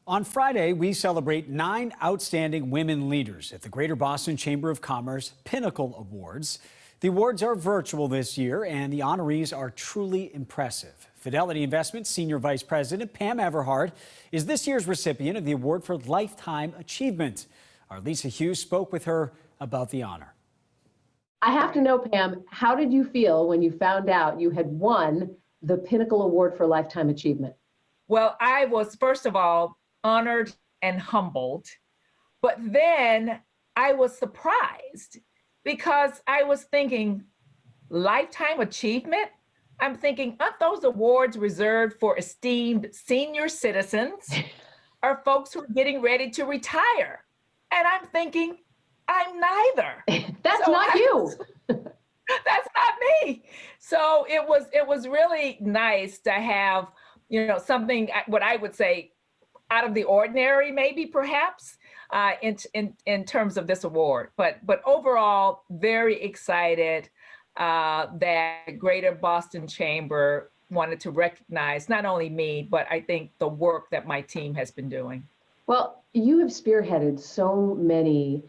On Friday, we celebrate 9 outstanding women leaders at the Greater Boston Chamber of Commerce Pinnacle Awards. The awards are virtual this year, and the honorees are truly impressive. Fidelity Investments Senior Vice President Pam Everhart is this year's recipient of the award for Lifetime Achievement. Our Lisa Hughes spoke with her about the honor. I have to know, Pam, how did you feel when you found out you had won the Pinnacle Award for Lifetime Achievement? Well, I was, first of all, honored and humbled, but then I was surprised because I was thinking, lifetime achievement? I'm thinking, aren't those awards reserved for esteemed senior citizens or folks who are getting ready to retire? And I'm thinking, I'm neither. That's not you. That's not me. So it was really nice to have, something, what I would say, out of the ordinary, maybe perhaps, in terms of this award. But overall, very excited that Greater Boston Chamber wanted to recognize not only me, but I think the work that my team has been doing. Well, you have spearheaded so many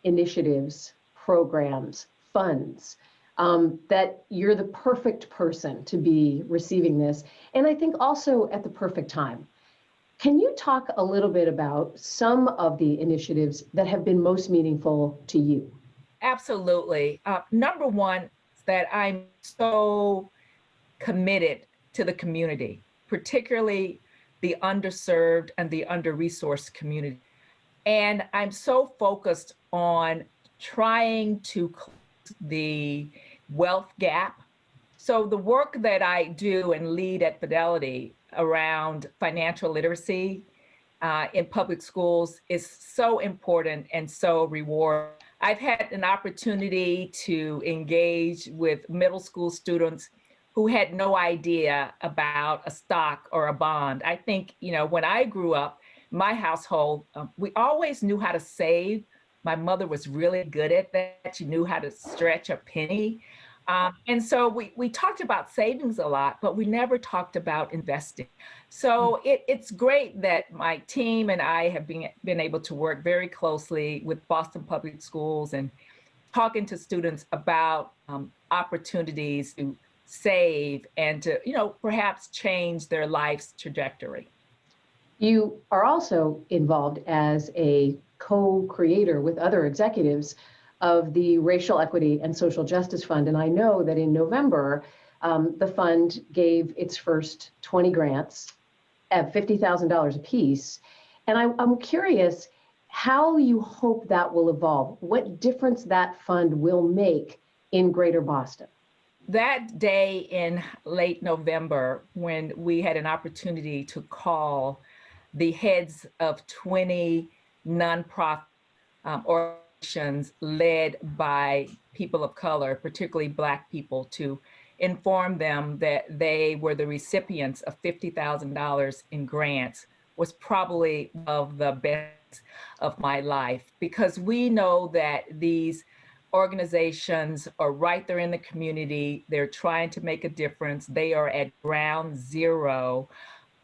initiatives, programs, funds, that you're the perfect person to be receiving this. And I think also at the perfect time. Can you talk a little bit about some of the initiatives that have been most meaningful to you? Absolutely. Number one is that I'm so committed to the community, particularly the underserved and the under-resourced community. And I'm so focused on trying to close the wealth gap. So the work that I do and lead at Fidelity around financial literacy in public schools is so important and so rewarding. I've had an opportunity to engage with middle school students who had no idea about a stock or a bond. I think, when I grew up, my household, we always knew how to save. My mother was really good at that. She knew how to stretch a penny. And so we talked about savings a lot, but we never talked about investing. So it's great that my team and I have been able to work very closely with Boston Public Schools and talking to students about opportunities to save and to, perhaps change their life's trajectory. You are also involved as a co-creator with other executives of the Racial Equity and Social Justice Fund. And I know that in November, the fund gave its first 20 grants at $50,000 apiece. And I'm curious how you hope that will evolve, what difference that fund will make in Greater Boston. That day in late November, when we had an opportunity to call the heads of 20 nonprofit organizations led by people of color, particularly Black people, to inform them that they were the recipients of $50,000 in grants was probably one of the best of my life, because we know that these organizations are right there in the community. They're trying to make a difference. They are at ground zero,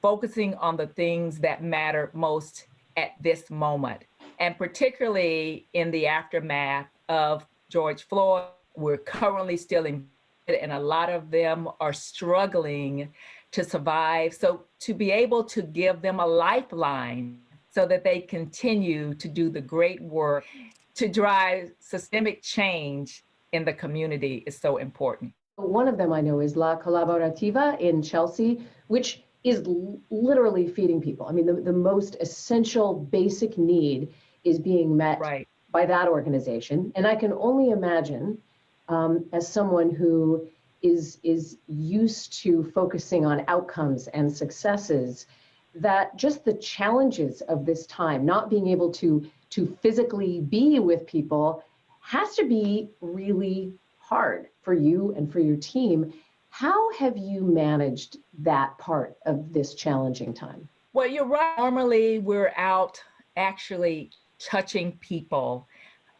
focusing on the things that matter most at this moment. And particularly in the aftermath of George Floyd, we're currently still in, and a lot of them are struggling to survive. So to be able to give them a lifeline so that they continue to do the great work to drive systemic change in the community is so important. One of them I know is La Colaborativa in Chelsea, which is literally feeding people. I mean, the most essential basic need is being met by that organization. And I can only imagine, as someone who is used to focusing on outcomes and successes, that just the challenges of this time, not being able to physically be with people, has to be really hard for you and for your team. How have you managed that part of this challenging time? Well, you're right. Normally, we're out actually touching people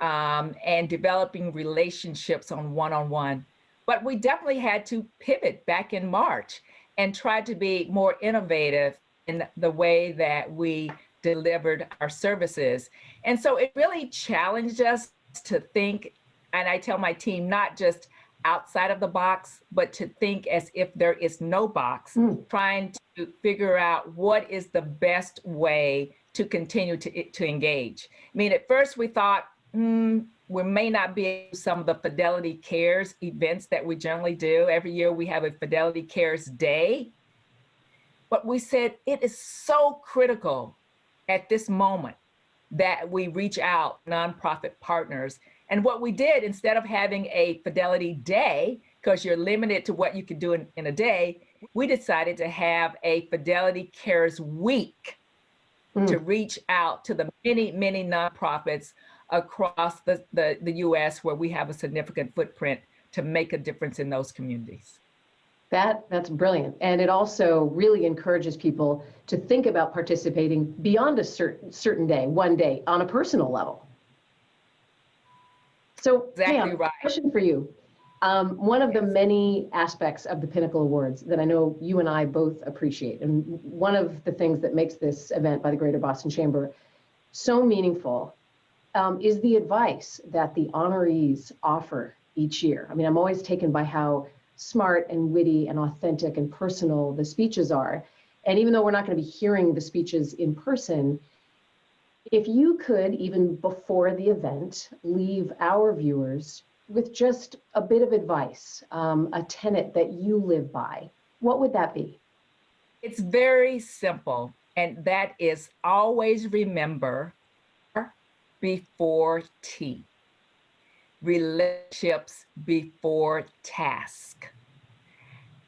and developing relationships on one-on-one. But we definitely had to pivot back in March and try to be more innovative in the way that we delivered our services. And so it really challenged us to think, and I tell my team, not just outside of the box, but to think as if there is no box, trying to figure out what is the best way to continue to engage. I mean, at first we thought, we may not be able to do some of the Fidelity Cares events that we generally do. Every year we have a Fidelity Cares Day. But we said it is so critical at this moment that we reach out nonprofit partners. And what we did, instead of having a Fidelity Day, because you're limited to what you can do in a day, we decided to have a Fidelity Cares Week to reach out to the many, many nonprofits across the US where we have a significant footprint to make a difference in those communities. That's brilliant. And it also really encourages people to think about participating beyond a certain day, one day, on a personal level. So, Exactly Pam, right. question for you. One of the many aspects of the Pinnacle Awards that I know you and I both appreciate, and one of the things that makes this event by the Greater Boston Chamber so meaningful, is the advice that the honorees offer each year. I mean, I'm always taken by how smart and witty and authentic and personal the speeches are. And even though we're not going to be hearing the speeches in person, if you could, even before the event, leave our viewers with just a bit of advice, a tenet that you live by, what would that be? It's very simple, and that is always remember before T. Relationships before task.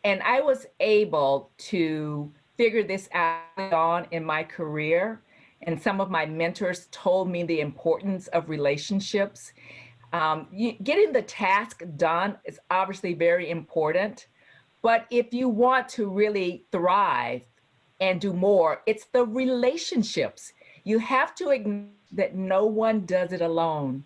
And I was able to figure this out on in my career. And some of my mentors told me the importance of relationships. Getting the task done is obviously very important. But if you want to really thrive and do more, it's the relationships. You have to acknowledge that no one does it alone.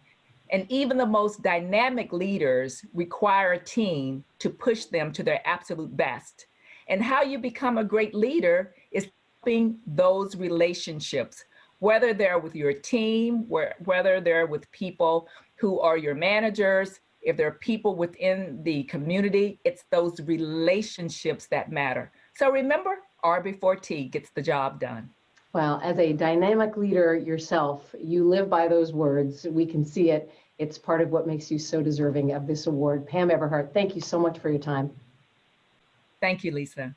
And even the most dynamic leaders require a team to push them to their absolute best. And how you become a great leader is helping those relationships, whether they're with your team, whether they're with people who are your managers, if there are people within the community, it's those relationships that matter. So remember, R before T gets the job done. Well, as a dynamic leader yourself, you live by those words. We can see it. It's part of what makes you so deserving of this award. Pam Everhart, thank you so much for your time. Thank you, Lisa.